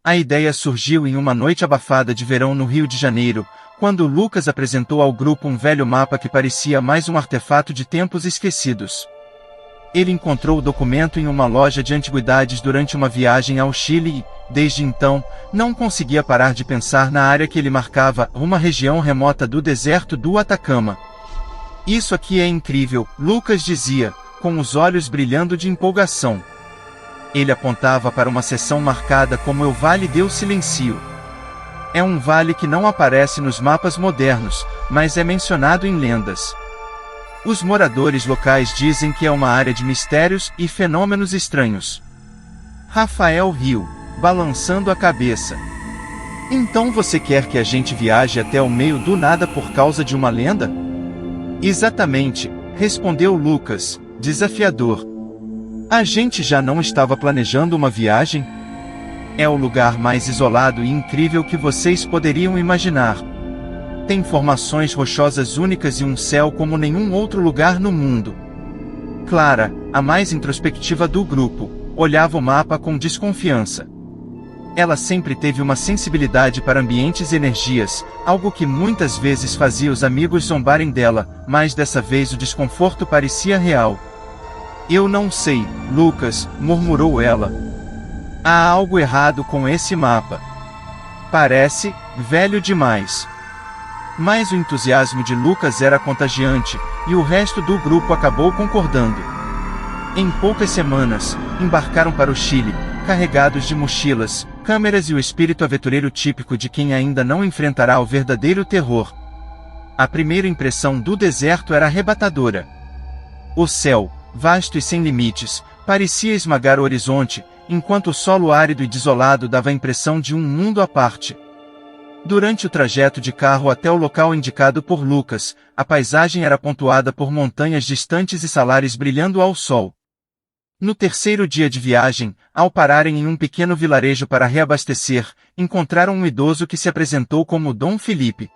A ideia surgiu em uma noite abafada de verão no Rio de Janeiro, quando Lucas apresentou ao grupo um velho mapa que parecia mais um artefato de tempos esquecidos. Ele encontrou o documento em uma loja de antiguidades durante uma viagem ao Chile e, desde então, não conseguia parar de pensar na área que ele marcava, uma região remota do deserto do Atacama. Isso aqui é incrível, Lucas dizia, com os olhos brilhando de empolgação. Ele apontava para uma seção marcada como o Vale do Silêncio. É um vale que não aparece nos mapas modernos, mas é mencionado em lendas. Os moradores locais dizem que é uma área de mistérios e fenômenos estranhos. Rafael riu, balançando a cabeça. Então você quer que a gente viaje até o meio do nada por causa de uma lenda? Exatamente, respondeu Lucas, desafiador. A gente já não estava planejando uma viagem? É o lugar mais isolado e incrível que vocês poderiam imaginar. Tem formações rochosas únicas e um céu como nenhum outro lugar no mundo. Clara, a mais introspectiva do grupo, olhava o mapa com desconfiança. Ela sempre teve uma sensibilidade para ambientes e energias, algo que muitas vezes fazia os amigos zombarem dela, mas dessa vez o desconforto parecia real. Eu não sei, Lucas, murmurou ela. Há algo errado com esse mapa. Parece velho demais. Mas o entusiasmo de Lucas era contagiante, e o resto do grupo acabou concordando. Em poucas semanas, embarcaram para o Chile, carregados de mochilas, câmeras e o espírito aventureiro típico de quem ainda não enfrentará o verdadeiro terror. A primeira impressão do deserto era arrebatadora. O céu, vasto e sem limites, parecia esmagar o horizonte, enquanto o solo árido e desolado dava a impressão de um mundo à parte. Durante o trajeto de carro até o local indicado por Lucas, a paisagem era pontuada por montanhas distantes e salares brilhando ao sol. No terceiro dia de viagem, ao pararem em um pequeno vilarejo para reabastecer, encontraram um idoso que se apresentou como Dom Felipe.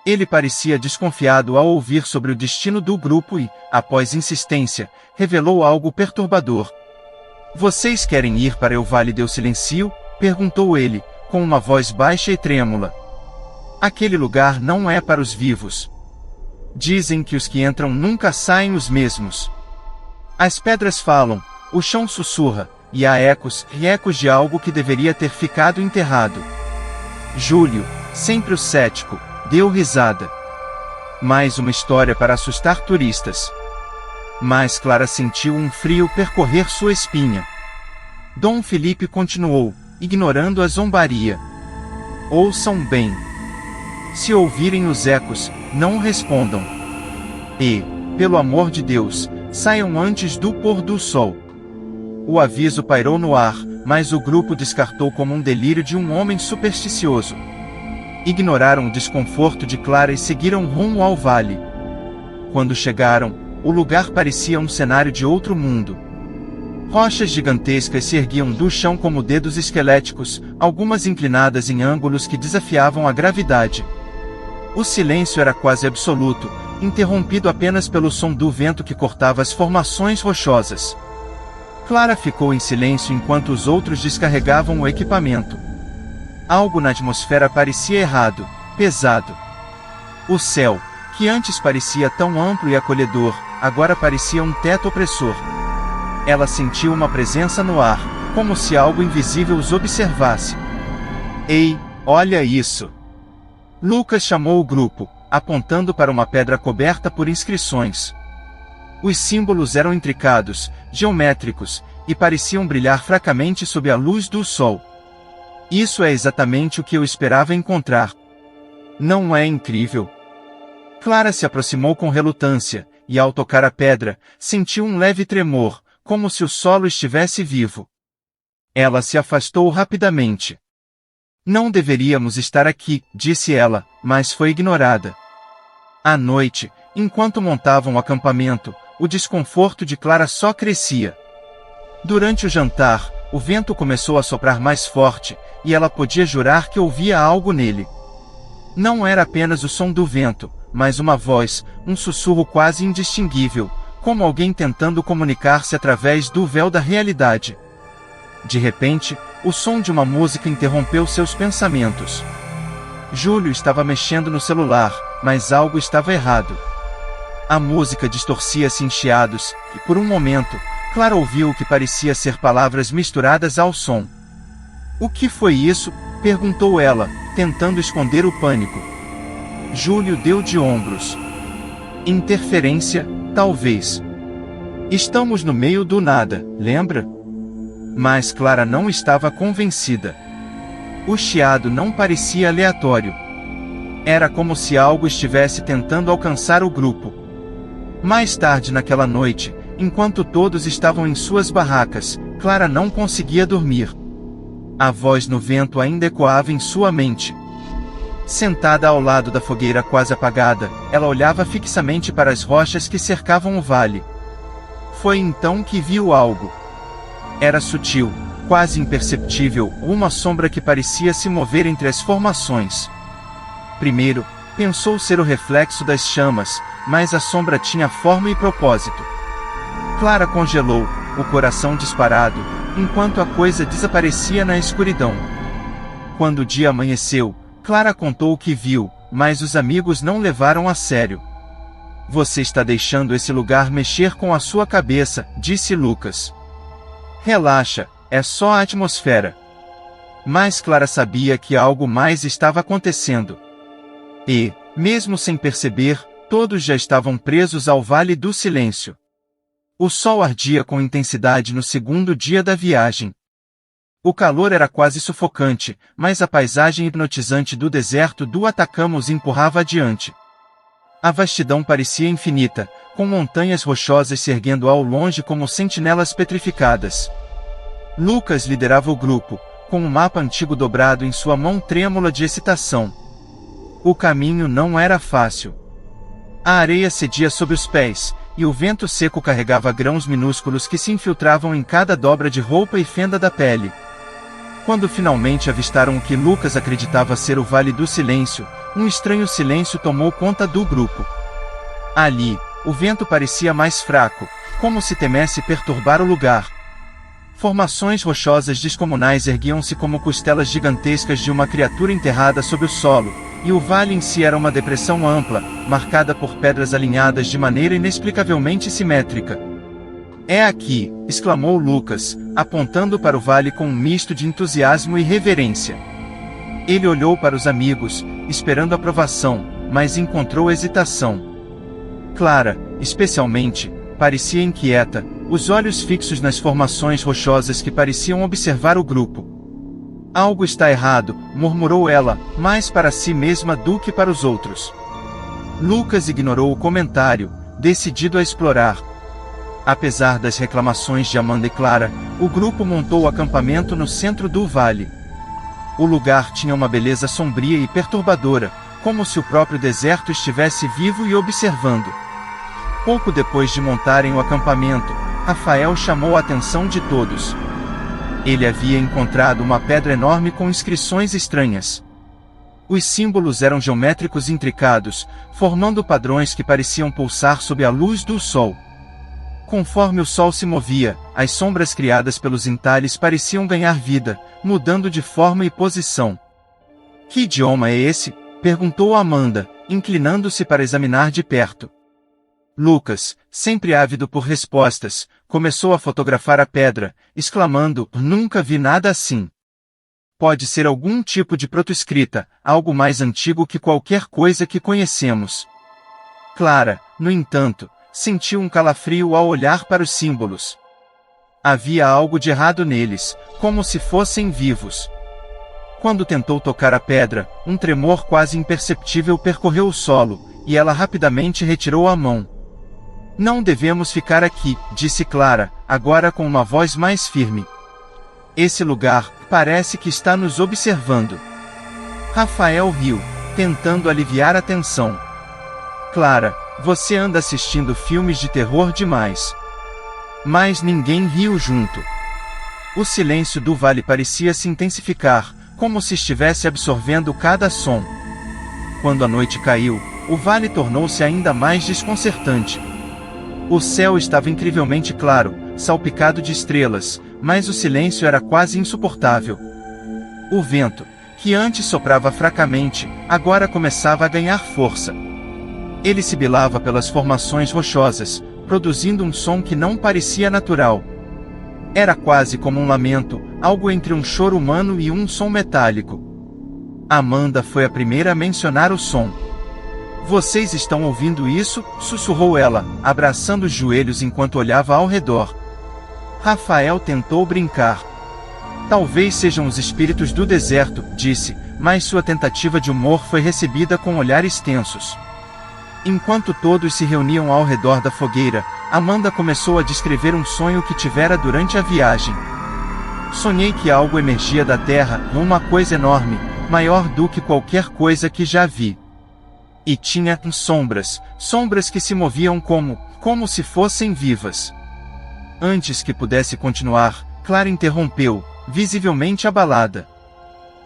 Ele parecia desconfiado ao ouvir sobre o destino do grupo e, após insistência, revelou algo perturbador. Vocês querem ir para o Vale do Silêncio? Perguntou ele, com uma voz baixa e trêmula. Aquele lugar não é para os vivos. Dizem que os que entram nunca saem os mesmos. As pedras falam, o chão sussurra, e há ecos e ecos de algo que deveria ter ficado enterrado. Júlio, sempre o cético, deu risada. Mais uma história para assustar turistas. Mas Clara sentiu um frio percorrer sua espinha. Dom Felipe continuou, ignorando a zombaria. Ouçam bem. Se ouvirem os ecos, não respondam. E, pelo amor de Deus, saiam antes do pôr do sol. O aviso pairou no ar, mas o grupo descartou como um delírio de um homem supersticioso. Ignoraram o desconforto de Clara e seguiram rumo ao vale. Quando chegaram, o lugar parecia um cenário de outro mundo. Rochas gigantescas se erguiam do chão como dedos esqueléticos, algumas inclinadas em ângulos que desafiavam a gravidade. O silêncio era quase absoluto, interrompido apenas pelo som do vento que cortava as formações rochosas. Clara ficou em silêncio enquanto os outros descarregavam o equipamento. Algo na atmosfera parecia errado, pesado. O céu, que antes parecia tão amplo e acolhedor, agora parecia um teto opressor. Ela sentiu uma presença no ar, como se algo invisível os observasse. Ei, olha isso! Lucas chamou o grupo, apontando para uma pedra coberta por inscrições. Os símbolos eram intricados, geométricos, e pareciam brilhar fracamente sob a luz do sol. Isso é exatamente o que eu esperava encontrar. Não é incrível? Clara se aproximou com relutância, e ao tocar a pedra, sentiu um leve tremor, como se o solo estivesse vivo. Ela se afastou rapidamente. Não deveríamos estar aqui, disse ela, mas foi ignorada. À noite, enquanto montavam o acampamento, o desconforto de Clara só crescia. Durante o jantar, o vento começou a soprar mais forte, e ela podia jurar que ouvia algo nele. Não era apenas o som do vento, mas uma voz, um sussurro quase indistinguível, como alguém tentando comunicar-se através do véu da realidade. De repente, O som de uma música interrompeu seus pensamentos. Júlio estava mexendo no celular, mas algo estava errado. A música distorcia-se em chiados, e por um momento, Clara ouviu o que parecia ser palavras misturadas ao som. "O que foi isso?" perguntou ela, tentando esconder o pânico. Júlio deu de ombros. "Interferência, talvez. Estamos no meio do nada, lembra?" Mas Clara não estava convencida. O chiado não parecia aleatório. Era como se algo estivesse tentando alcançar o grupo. Mais tarde naquela noite, enquanto todos estavam em suas barracas, Clara não conseguia dormir. A voz no vento ainda ecoava em sua mente. Sentada ao lado da fogueira quase apagada, ela olhava fixamente para as rochas que cercavam o vale. Foi então que viu algo. Era sutil, quase imperceptível, uma sombra que parecia se mover entre as formações. Primeiro, pensou ser o reflexo das chamas, mas a sombra tinha forma e propósito. Clara congelou, o coração disparado, enquanto a coisa desaparecia na escuridão. Quando o dia amanheceu, Clara contou o que viu, mas os amigos não levaram a sério. "Você está deixando esse lugar mexer com a sua cabeça", disse Lucas. "Relaxa, é só a atmosfera." Mas Clara sabia que algo mais estava acontecendo. E, mesmo sem perceber, todos já estavam presos ao Vale do Silêncio. O sol ardia com intensidade no segundo dia da viagem. O calor era quase sufocante, mas a paisagem hipnotizante do deserto do Atacama os empurrava adiante. A vastidão parecia infinita, com montanhas rochosas se erguendo ao longe como sentinelas petrificadas. Lucas liderava o grupo, com um mapa antigo dobrado em sua mão trêmula de excitação. O caminho não era fácil. A areia cedia sob os pés, e o vento seco carregava grãos minúsculos que se infiltravam em cada dobra de roupa e fenda da pele. Quando finalmente avistaram o que Lucas acreditava ser o Vale do Silêncio, um estranho silêncio tomou conta do grupo. Ali, o vento parecia mais fraco, como se temesse perturbar o lugar. Formações rochosas descomunais erguiam-se como costelas gigantescas de uma criatura enterrada sob o solo, e o vale em si era uma depressão ampla, marcada por pedras alinhadas de maneira inexplicavelmente simétrica. "É aqui", exclamou Lucas, apontando para o vale com um misto de entusiasmo e reverência. Ele olhou para os amigos, esperando aprovação, mas encontrou hesitação. Clara, especialmente, parecia inquieta, os olhos fixos nas formações rochosas que pareciam observar o grupo. "Algo está errado", murmurou ela, mais para si mesma do que para os outros. Lucas ignorou o comentário, decidido a explorar. Apesar das reclamações de Amanda e Clara, o grupo montou o acampamento no centro do vale. O lugar tinha uma beleza sombria e perturbadora, como se o próprio deserto estivesse vivo e observando. Pouco depois de montarem o acampamento, Rafael chamou a atenção de todos. Ele havia encontrado uma pedra enorme com inscrições estranhas. Os símbolos eram geométricos intricados, formando padrões que pareciam pulsar sob a luz do sol. Conforme o sol se movia, as sombras criadas pelos entalhes pareciam ganhar vida, mudando de forma e posição. "Que idioma é esse?", perguntou Amanda, inclinando-se para examinar de perto. Lucas, sempre ávido por respostas, começou a fotografar a pedra, exclamando: "Nunca vi nada assim. Pode ser algum tipo de protoescrita, algo mais antigo que qualquer coisa que conhecemos." Clara, no entanto, sentiu um calafrio ao olhar para os símbolos. Havia algo de errado neles, como se fossem vivos. Quando tentou tocar a pedra, um tremor quase imperceptível percorreu o solo, e ela rapidamente retirou a mão. "Não devemos ficar aqui", disse Clara, agora com uma voz mais firme. "Esse lugar parece que está nos observando." Rafael riu, tentando aliviar a tensão. "Clara, você anda assistindo filmes de terror demais." Mas ninguém riu junto. O silêncio do vale parecia se intensificar, como se estivesse absorvendo cada som. Quando a noite caiu, o vale tornou-se ainda mais desconcertante. O céu estava incrivelmente claro, salpicado de estrelas, mas o silêncio era quase insuportável. O vento, que antes soprava fracamente, agora começava a ganhar força. Ele sibilava pelas formações rochosas, produzindo um som que não parecia natural. Era quase como um lamento, algo entre um choro humano e um som metálico. Amanda foi a primeira a mencionar o som. "Vocês estão ouvindo isso?", sussurrou ela, abraçando os joelhos enquanto olhava ao redor. Rafael tentou brincar. "Talvez sejam os espíritos do deserto", disse, mas sua tentativa de humor foi recebida com olhares tensos. Enquanto todos se reuniam ao redor da fogueira, Amanda começou a descrever um sonho que tivera durante a viagem. "Sonhei que algo emergia da terra, uma coisa enorme, maior do que qualquer coisa que já vi. E tinha sombras que se moviam como se fossem vivas." Antes que pudesse continuar, Clara interrompeu, visivelmente abalada.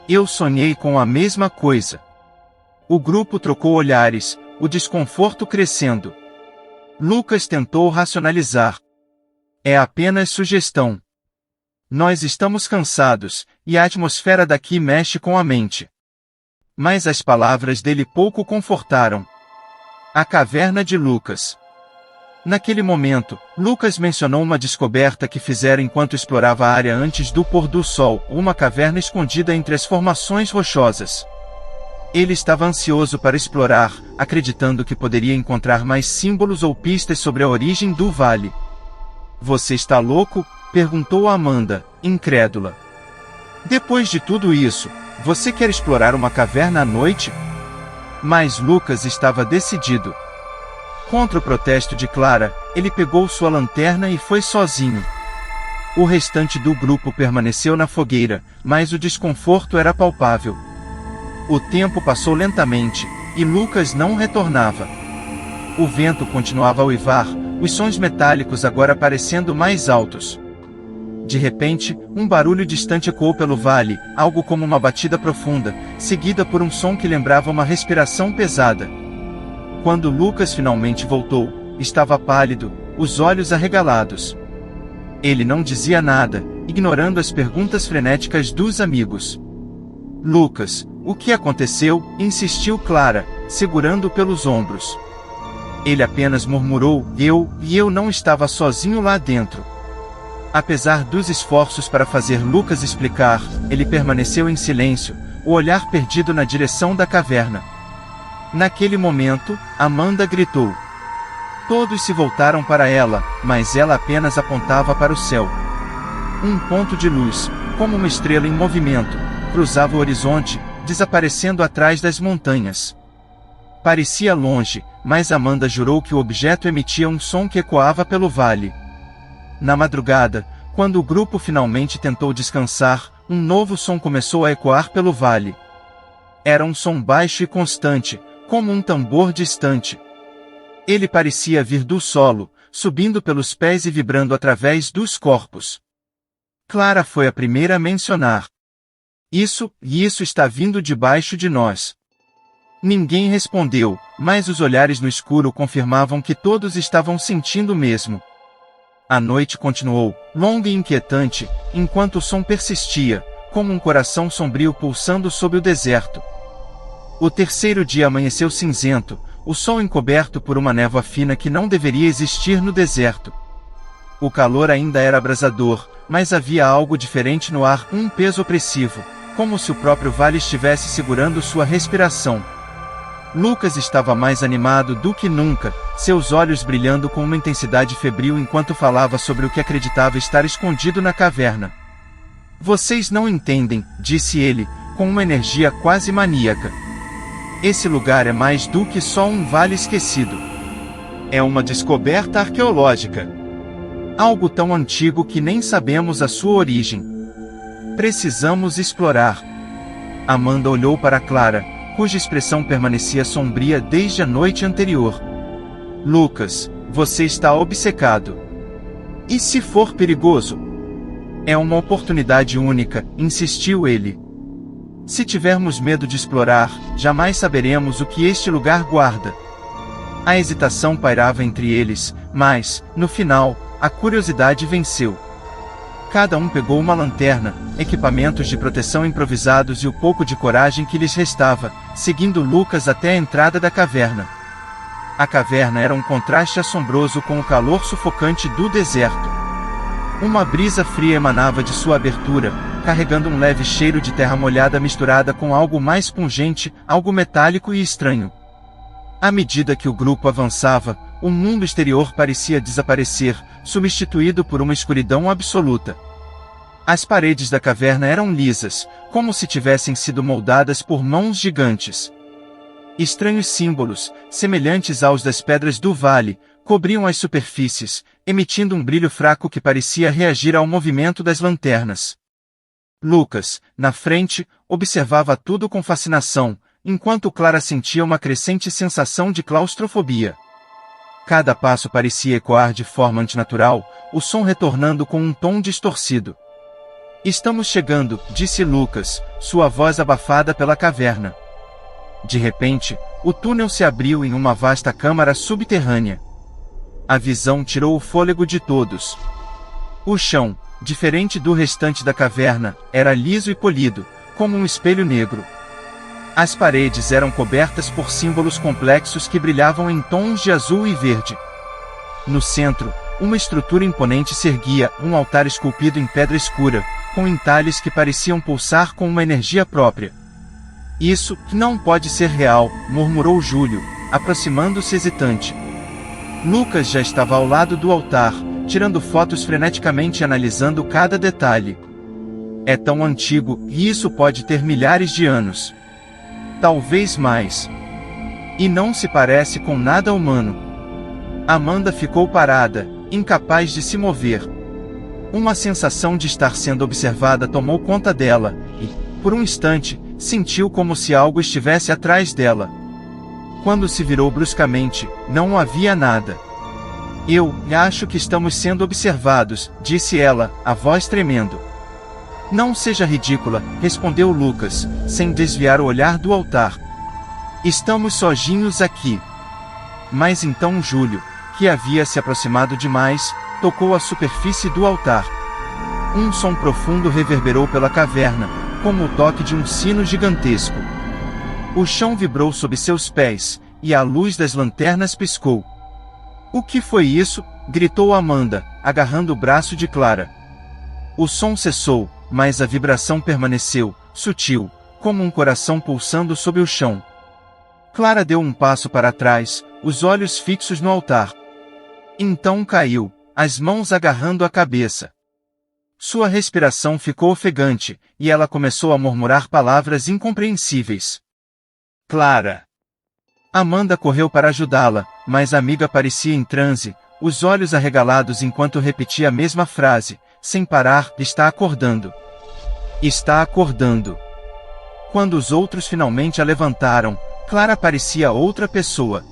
"Eu sonhei com a mesma coisa." O grupo trocou olhares, o desconforto crescendo. Lucas tentou racionalizar. "É apenas sugestão. Nós estamos cansados, e a atmosfera daqui mexe com a mente." Mas as palavras dele pouco confortaram. A caverna de Lucas. Naquele momento, Lucas mencionou uma descoberta que fizera enquanto explorava a área antes do pôr do sol, uma caverna escondida entre as formações rochosas. Ele estava ansioso para explorar, acreditando que poderia encontrar mais símbolos ou pistas sobre a origem do vale. "Você está louco?", perguntou Amanda, incrédula. "Depois de tudo isso, você quer explorar uma caverna à noite?" Mas Lucas estava decidido. Contra o protesto de Clara, ele pegou sua lanterna e foi sozinho. O restante do grupo permaneceu na fogueira, mas o desconforto era palpável. O tempo passou lentamente, e Lucas não retornava. O vento continuava a uivar, os sons metálicos agora parecendo mais altos. De repente, um barulho distante ecoou pelo vale, algo como uma batida profunda, seguida por um som que lembrava uma respiração pesada. Quando Lucas finalmente voltou, estava pálido, os olhos arregalados. Ele não dizia nada, ignorando as perguntas frenéticas dos amigos. "Lucas, o que aconteceu?", insistiu Clara, segurando-o pelos ombros. Ele apenas murmurou, eu não estava sozinho lá dentro." Apesar dos esforços para fazer Lucas explicar, ele permaneceu em silêncio, o olhar perdido na direção da caverna. Naquele momento, Amanda gritou. Todos se voltaram para ela, mas ela apenas apontava para o céu. Um ponto de luz, como uma estrela em movimento, cruzava o horizonte, desaparecendo atrás das montanhas. Parecia longe, mas Amanda jurou que o objeto emitia um som que ecoava pelo vale. Na madrugada, quando o grupo finalmente tentou descansar, um novo som começou a ecoar pelo vale. Era um som baixo e constante, como um tambor distante. Ele parecia vir do solo, subindo pelos pés e vibrando através dos corpos. Clara foi a primeira a mencionar. Isso está vindo debaixo de nós. Ninguém respondeu, mas os olhares no escuro confirmavam que todos estavam sentindo o mesmo. A noite continuou, longa e inquietante, enquanto o som persistia, como um coração sombrio pulsando sob o deserto. O terceiro dia amanheceu cinzento, o sol encoberto por uma névoa fina que não deveria existir no deserto. O calor ainda era abrasador, mas havia algo diferente no ar, um peso opressivo, como se o próprio vale estivesse segurando sua respiração. Lucas estava mais animado do que nunca, seus olhos brilhando com uma intensidade febril enquanto falava sobre o que acreditava estar escondido na caverna. Vocês não entendem, disse ele, com uma energia quase maníaca. Esse lugar é mais do que só um vale esquecido. É uma descoberta arqueológica. Algo tão antigo que nem sabemos a sua origem. Precisamos explorar. Amanda olhou para Clara, cuja expressão permanecia sombria desde a noite anterior. Lucas, você está obcecado. E se for perigoso? É uma oportunidade única, insistiu ele. Se tivermos medo de explorar, jamais saberemos o que este lugar guarda. A hesitação pairava entre eles, mas, no final, a curiosidade venceu. Cada um pegou uma lanterna, equipamentos de proteção improvisados e o pouco de coragem que lhes restava, seguindo Lucas até a entrada da caverna. A caverna era um contraste assombroso com o calor sufocante do deserto. Uma brisa fria emanava de sua abertura, carregando um leve cheiro de terra molhada misturada com algo mais pungente, algo metálico e estranho. À medida que o grupo avançava, o mundo exterior parecia desaparecer, substituído por uma escuridão absoluta. As paredes da caverna eram lisas, como se tivessem sido moldadas por mãos gigantes. Estranhos símbolos, semelhantes aos das pedras do vale, cobriam as superfícies, emitindo um brilho fraco que parecia reagir ao movimento das lanternas. Lucas, na frente, observava tudo com fascinação, enquanto Clara sentia uma crescente sensação de claustrofobia. Cada passo parecia ecoar de forma antinatural, o som retornando com um tom distorcido. "Estamos chegando", disse Lucas, sua voz abafada pela caverna. De repente, o túnel se abriu em uma vasta câmara subterrânea. A visão tirou o fôlego de todos. O chão, diferente do restante da caverna, era liso e polido, como um espelho negro. As paredes eram cobertas por símbolos complexos que brilhavam em tons de azul e verde. No centro, uma estrutura imponente se erguia, um altar esculpido em pedra escura, com entalhes que pareciam pulsar com uma energia própria. "Isso não pode ser real", murmurou Júlio, aproximando-se hesitante. Lucas já estava ao lado do altar, tirando fotos freneticamente e analisando cada detalhe. "É tão antigo, e isso pode ter milhares de anos. Talvez mais. E não se parece com nada humano." Amanda ficou parada, incapaz de se mover. Uma sensação de estar sendo observada tomou conta dela, e, por um instante, sentiu como se algo estivesse atrás dela. Quando se virou bruscamente, não havia nada. "Eu acho que estamos sendo observados", disse ela, a voz tremendo. "Não seja ridícula", respondeu Lucas, sem desviar o olhar do altar. "Estamos sozinhos aqui." Mas então Júlio, que havia se aproximado demais, tocou a superfície do altar. Um som profundo reverberou pela caverna, como o toque de um sino gigantesco. O chão vibrou sob seus pés, e a luz das lanternas piscou. "O que foi isso?", gritou Amanda, agarrando o braço de Clara. O som cessou, mas a vibração permaneceu, sutil, como um coração pulsando sob o chão. Clara deu um passo para trás, os olhos fixos no altar. Então caiu, as mãos agarrando a cabeça. Sua respiração ficou ofegante, e ela começou a murmurar palavras incompreensíveis. "Clara!" Amanda correu para ajudá-la, mas a amiga parecia em transe, os olhos arregalados enquanto repetia a mesma frase, sem parar: "Está acordando. Está acordando." Quando os outros finalmente a levantaram, Clara parecia outra pessoa.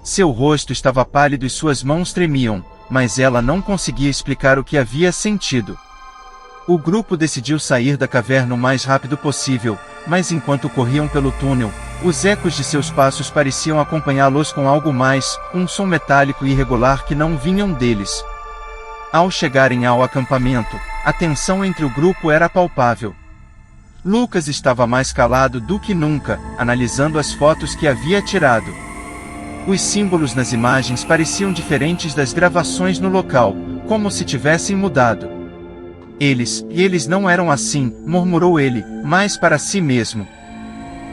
Seu rosto estava pálido e suas mãos tremiam, mas ela não conseguia explicar o que havia sentido. O grupo decidiu sair da caverna o mais rápido possível, mas enquanto corriam pelo túnel, os ecos de seus passos pareciam acompanhá-los com algo mais, um som metálico e irregular que não vinham deles. Ao chegarem ao acampamento, a tensão entre o grupo era palpável. Lucas estava mais calado do que nunca, analisando as fotos que havia tirado. Os símbolos nas imagens pareciam diferentes das gravações no local, como se tivessem mudado. Eles não eram assim", murmurou ele, mas para si mesmo.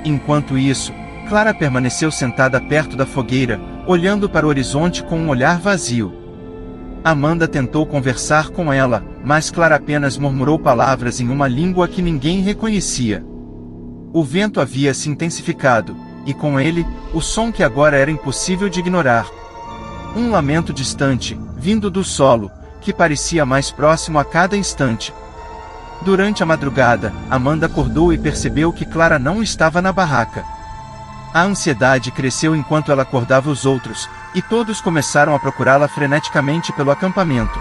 Enquanto isso, Clara permaneceu sentada perto da fogueira, olhando para o horizonte com um olhar vazio. Amanda tentou conversar com ela, mas Clara apenas murmurou palavras em uma língua que ninguém reconhecia. O vento havia se intensificado, e com ele, o som que agora era impossível de ignorar. Um lamento distante, vindo do solo, que parecia mais próximo a cada instante. Durante a madrugada, Amanda acordou e percebeu que Clara não estava na barraca. A ansiedade cresceu enquanto ela acordava os outros, e todos começaram a procurá-la freneticamente pelo acampamento.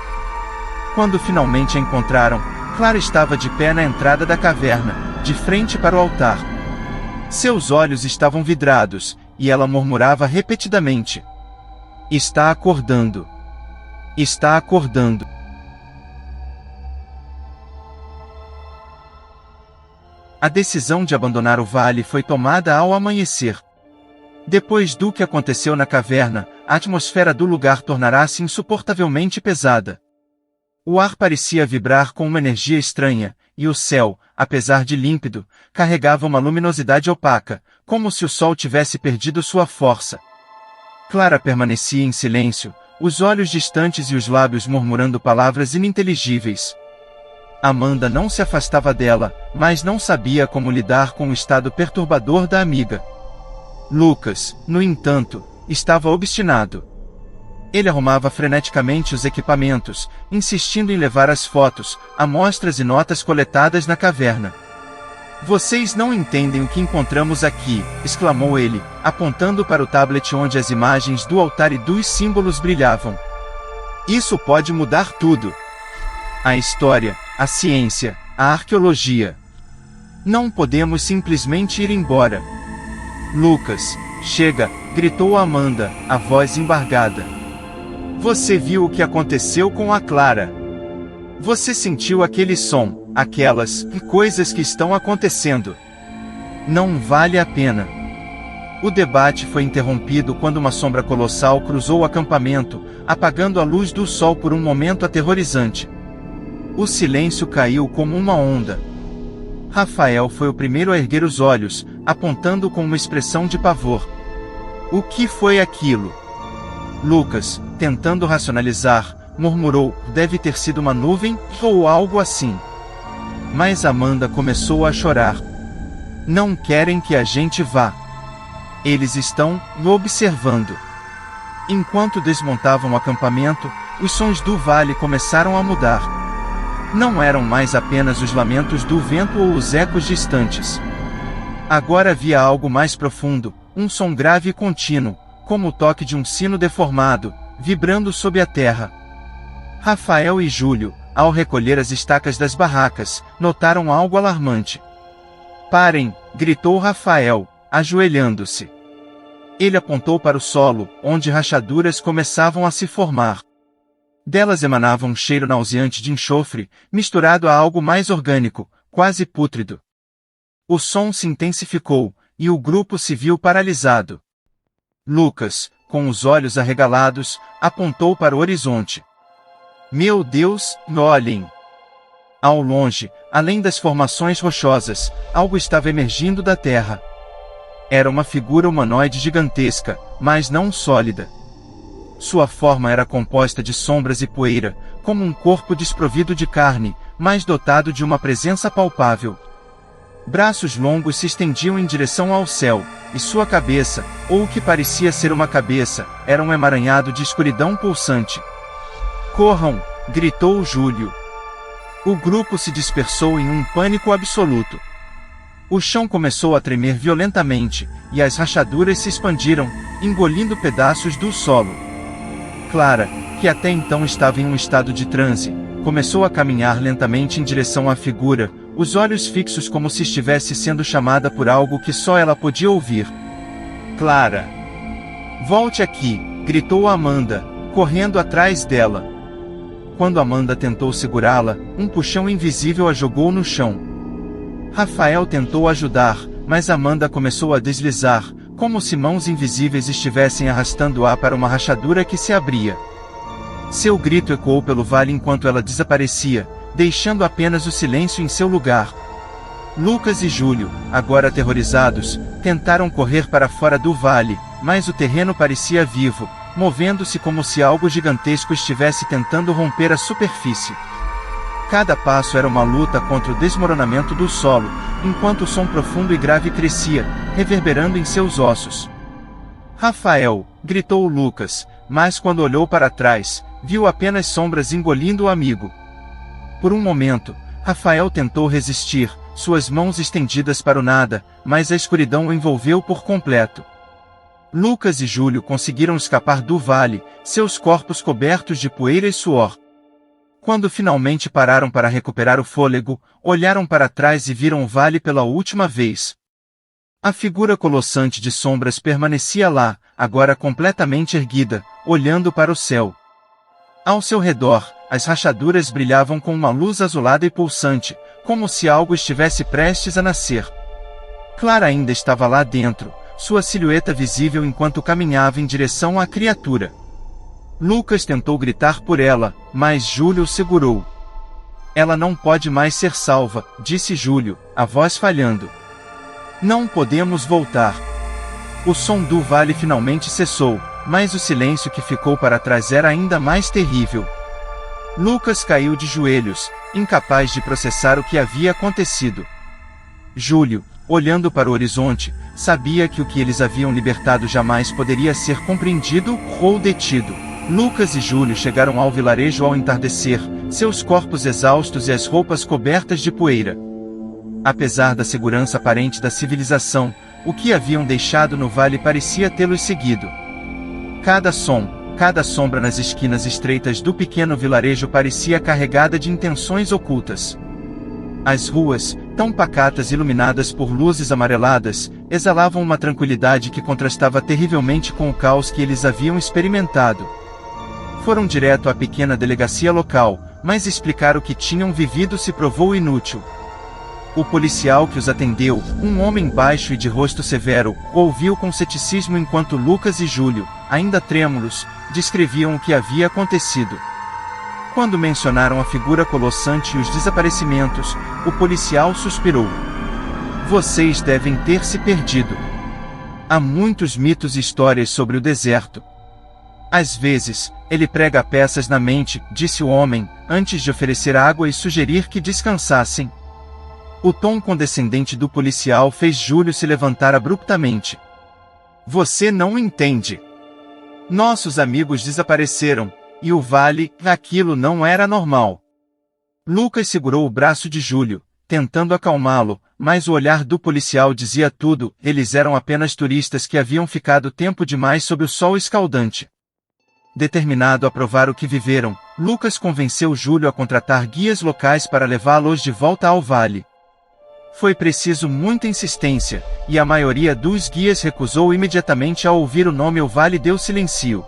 Quando finalmente a encontraram, Clara estava de pé na entrada da caverna, de frente para o altar. Seus olhos estavam vidrados, e ela murmurava repetidamente: "Está acordando. Está acordando." A decisão de abandonar o vale foi tomada ao amanhecer. Depois do que aconteceu na caverna, a atmosfera do lugar tornara-se insuportavelmente pesada. O ar parecia vibrar com uma energia estranha, e o céu, apesar de límpido, carregava uma luminosidade opaca, como se o sol tivesse perdido sua força. Clara permanecia em silêncio, os olhos distantes e os lábios murmurando palavras ininteligíveis. Amanda não se afastava dela, mas não sabia como lidar com o estado perturbador da amiga. Lucas, no entanto, estava obstinado. Ele arrumava freneticamente os equipamentos, insistindo em levar as fotos, amostras e notas coletadas na caverna. "Vocês não entendem o que encontramos aqui", exclamou ele, apontando para o tablet onde as imagens do altar e dos símbolos brilhavam. "Isso pode mudar tudo. A história, a ciência, a arqueologia. Não podemos simplesmente ir embora." "Lucas, chega", gritou Amanda, a voz embargada. "Você viu o que aconteceu com a Clara? Você sentiu aquele som, aquelas coisas que estão acontecendo? Não vale a pena." O debate foi interrompido quando uma sombra colossal cruzou o acampamento, apagando a luz do sol por um momento aterrorizante. O silêncio caiu como uma onda. Rafael foi o primeiro a erguer os olhos, apontando com uma expressão de pavor. "O que foi aquilo?" Lucas, tentando racionalizar, murmurou: "Deve ter sido uma nuvem, ou algo assim." Mas Amanda começou a chorar. "Não querem que a gente vá. Eles estão observando." Enquanto desmontavam o acampamento, os sons do vale começaram a mudar. Não eram mais apenas os lamentos do vento ou os ecos distantes. Agora havia algo mais profundo, um som grave e contínuo, como o toque de um sino deformado, vibrando sob a terra. Rafael e Júlio, ao recolher as estacas das barracas, notaram algo alarmante. "Parem!" gritou Rafael, ajoelhando-se. Ele apontou para o solo, onde rachaduras começavam a se formar. Delas emanava um cheiro nauseante de enxofre, misturado a algo mais orgânico, quase pútrido. O som se intensificou, e o grupo se viu paralisado. Lucas, com os olhos arregalados, apontou para o horizonte. "Meu Deus, olhem!" Ao longe, além das formações rochosas, algo estava emergindo da terra. Era uma figura humanoide gigantesca, mas não sólida. Sua forma era composta de sombras e poeira, como um corpo desprovido de carne, mas dotado de uma presença palpável. Braços longos se estendiam em direção ao céu, e sua cabeça, ou o que parecia ser uma cabeça, era um emaranhado de escuridão pulsante. "Corram!" gritou Júlio. O grupo se dispersou em um pânico absoluto. O chão começou a tremer violentamente, e as rachaduras se expandiram, engolindo pedaços do solo. Clara, que até então estava em um estado de transe, começou a caminhar lentamente em direção à figura, os olhos fixos como se estivesse sendo chamada por algo que só ela podia ouvir. "Clara! Volte aqui!" gritou Amanda, correndo atrás dela. Quando Amanda tentou segurá-la, um puxão invisível a jogou no chão. Rafael tentou ajudar, mas Amanda começou a deslizar, como se mãos invisíveis estivessem arrastando-a para uma rachadura que se abria. Seu grito ecoou pelo vale enquanto ela desaparecia, deixando apenas o silêncio em seu lugar. Lucas e Júlio, agora aterrorizados, tentaram correr para fora do vale, mas o terreno parecia vivo, movendo-se como se algo gigantesco estivesse tentando romper a superfície. Cada passo era uma luta contra o desmoronamento do solo, enquanto o som profundo e grave crescia, reverberando em seus ossos. "Rafael!" gritou Lucas, mas quando olhou para trás, viu apenas sombras engolindo o amigo. Por um momento, Rafael tentou resistir, suas mãos estendidas para o nada, mas a escuridão o envolveu por completo. Lucas e Júlio conseguiram escapar do vale, seus corpos cobertos de poeira e suor. Quando finalmente pararam para recuperar o fôlego, olharam para trás e viram o vale pela última vez. A figura colossante de sombras permanecia lá, agora completamente erguida, olhando para o céu. Ao seu redor, as rachaduras brilhavam com uma luz azulada e pulsante, como se algo estivesse prestes a nascer. Clara ainda estava lá dentro, sua silhueta visível enquanto caminhava em direção à criatura. Lucas tentou gritar por ela, mas Júlio o segurou. Ela não pode mais ser salva, disse Júlio, a voz falhando. Não podemos voltar. O som do vale finalmente cessou, mas o silêncio que ficou para trás era ainda mais terrível. Lucas caiu de joelhos, incapaz de processar o que havia acontecido. Júlio, olhando para o horizonte, sabia que o que eles haviam libertado jamais poderia ser compreendido ou detido. Lucas e Júlio chegaram ao vilarejo ao entardecer, seus corpos exaustos e as roupas cobertas de poeira. Apesar da segurança aparente da civilização, o que haviam deixado no vale parecia tê-los seguido. Cada som, cada sombra nas esquinas estreitas do pequeno vilarejo parecia carregada de intenções ocultas. As ruas, tão pacatas e iluminadas por luzes amareladas, exalavam uma tranquilidade que contrastava terrivelmente com o caos que eles haviam experimentado. Foram direto à pequena delegacia local, mas explicar o que tinham vivido se provou inútil. O policial que os atendeu, um homem baixo e de rosto severo, ouviu com ceticismo enquanto Lucas e Júlio, ainda trêmulos, descreviam o que havia acontecido. Quando mencionaram a figura colossante e os desaparecimentos, o policial suspirou. Vocês devem ter se perdido. Há muitos mitos e histórias sobre o deserto. Às vezes, ele prega peças na mente, disse o homem, antes de oferecer água e sugerir que descansassem. O tom condescendente do policial fez Júlio se levantar abruptamente. Você não entende. Nossos amigos desapareceram, e o vale, aquilo não era normal. Lucas segurou o braço de Júlio, tentando acalmá-lo, mas o olhar do policial dizia tudo, eles eram apenas turistas que haviam ficado tempo demais sob o sol escaldante. Determinado a provar o que viveram, Lucas convenceu Júlio a contratar guias locais para levá-los de volta ao vale. Foi preciso muita insistência, e a maioria dos guias recusou imediatamente ao ouvir o nome. O vale deu silêncio.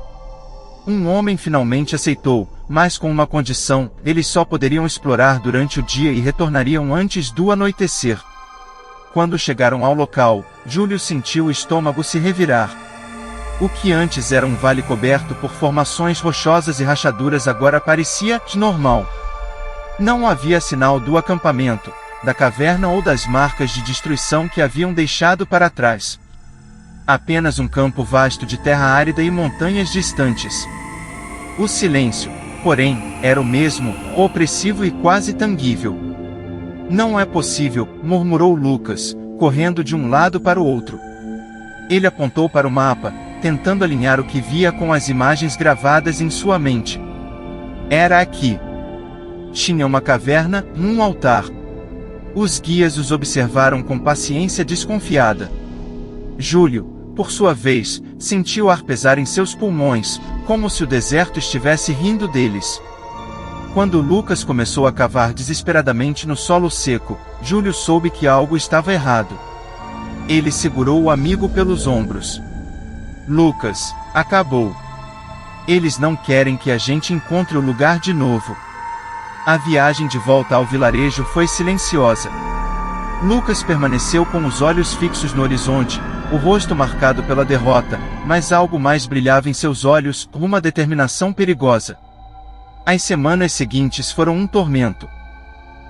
Um homem finalmente aceitou, mas com uma condição: eles só poderiam explorar durante o dia e retornariam antes do anoitecer. Quando chegaram ao local, Júlio sentiu o estômago se revirar. O que antes era um vale coberto por formações rochosas e rachaduras agora parecia normal. Não havia sinal do acampamento, da caverna ou das marcas de destruição que haviam deixado para trás. Apenas um campo vasto de terra árida e montanhas distantes. O silêncio, porém, era o mesmo, opressivo e quase tangível. Não é possível, murmurou Lucas, correndo de um lado para o outro. Ele apontou para o mapa, tentando alinhar o que via com as imagens gravadas em sua mente. Era aqui. Tinha uma caverna, um altar. Os guias os observaram com paciência desconfiada. Júlio, por sua vez, sentiu o ar pesar em seus pulmões, como se o deserto estivesse rindo deles. Quando Lucas começou a cavar desesperadamente no solo seco, Júlio soube que algo estava errado. Ele segurou o amigo pelos ombros. Lucas, acabou. Eles não querem que a gente encontre o lugar de novo. A viagem de volta ao vilarejo foi silenciosa. Lucas permaneceu com os olhos fixos no horizonte, o rosto marcado pela derrota, mas algo mais brilhava em seus olhos, uma determinação perigosa. As semanas seguintes foram um tormento.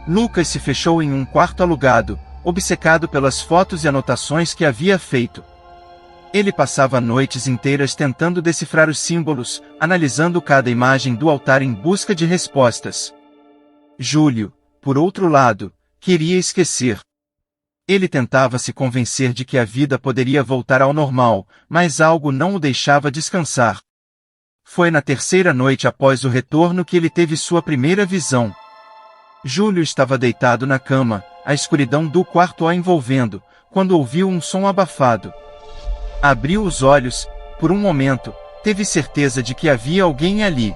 Lucas se fechou em um quarto alugado, obcecado pelas fotos e anotações que havia feito. Ele passava noites inteiras tentando decifrar os símbolos, analisando cada imagem do altar em busca de respostas. Júlio, por outro lado, queria esquecer. Ele tentava se convencer de que a vida poderia voltar ao normal, mas algo não o deixava descansar. Foi na terceira noite após o retorno que ele teve sua primeira visão. Júlio estava deitado na cama, a escuridão do quarto o envolvendo, quando ouviu um som abafado. Abriu os olhos, por um momento, teve certeza de que havia alguém ali.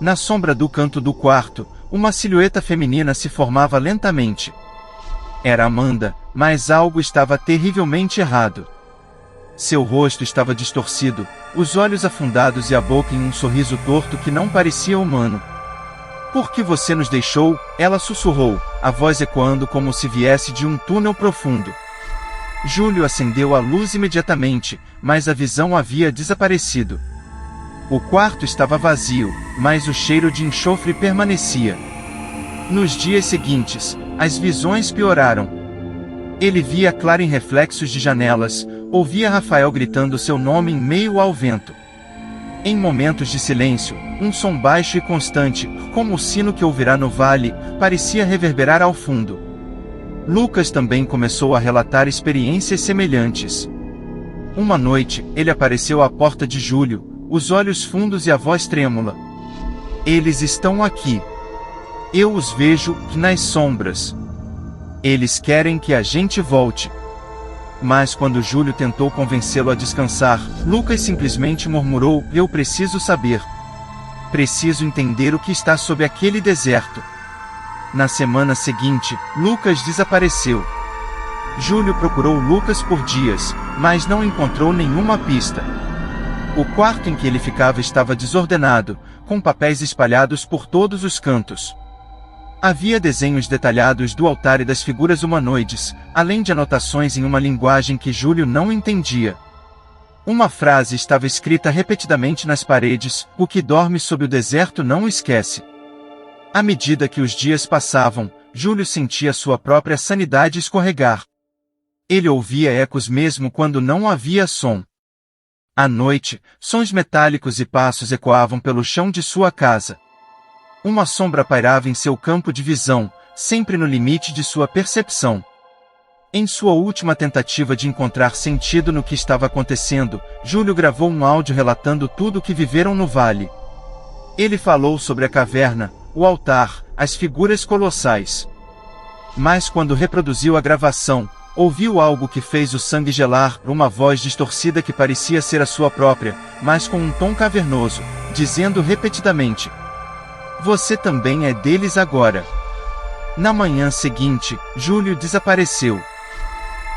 Na sombra do canto do quarto, uma silhueta feminina se formava lentamente. Era Amanda, mas algo estava terrivelmente errado. Seu rosto estava distorcido, os olhos afundados e a boca em um sorriso torto que não parecia humano. Por que você nos deixou? Ela sussurrou, a voz ecoando como se viesse de um túnel profundo. Júlio acendeu a luz imediatamente, mas a visão havia desaparecido. O quarto estava vazio, mas o cheiro de enxofre permanecia. Nos dias seguintes, as visões pioraram. Ele via Clara em reflexos de janelas, ouvia Rafael gritando seu nome em meio ao vento. Em momentos de silêncio, um som baixo e constante, como o sino que ouvirá no vale, parecia reverberar ao fundo. Lucas também começou a relatar experiências semelhantes. Uma noite, ele apareceu à porta de Júlio, os olhos fundos e a voz trêmula. Eles estão aqui. Eu os vejo, nas sombras. Eles querem que a gente volte. Mas quando Júlio tentou convencê-lo a descansar, Lucas simplesmente murmurou, eu preciso saber. Preciso entender o que está sob aquele deserto. Na semana seguinte, Lucas desapareceu. Júlio procurou Lucas por dias, mas não encontrou nenhuma pista. O quarto em que ele ficava estava desordenado, com papéis espalhados por todos os cantos. Havia desenhos detalhados do altar e das figuras humanoides, além de anotações em uma linguagem que Júlio não entendia. Uma frase estava escrita repetidamente nas paredes, o que dorme sob o deserto não esquece. À medida que os dias passavam, Júlio sentia sua própria sanidade escorregar. Ele ouvia ecos mesmo quando não havia som. À noite, sons metálicos e passos ecoavam pelo chão de sua casa. Uma sombra pairava em seu campo de visão, sempre no limite de sua percepção. Em sua última tentativa de encontrar sentido no que estava acontecendo, Júlio gravou um áudio relatando tudo o que viveram no vale. Ele falou sobre a caverna, o altar, as figuras colossais. Mas quando reproduziu a gravação, ouviu algo que fez o sangue gelar, uma voz distorcida que parecia ser a sua própria, mas com um tom cavernoso, dizendo repetidamente: você também é deles agora. Na manhã seguinte, Júlio desapareceu.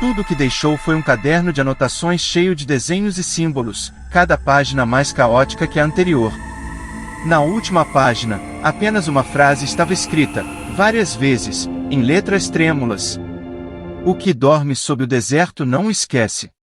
Tudo o que deixou foi um caderno de anotações cheio de desenhos e símbolos, cada página mais caótica que a anterior. Na última página, apenas uma frase estava escrita, várias vezes, em letras trêmulas. O que dorme sob o deserto não esquece.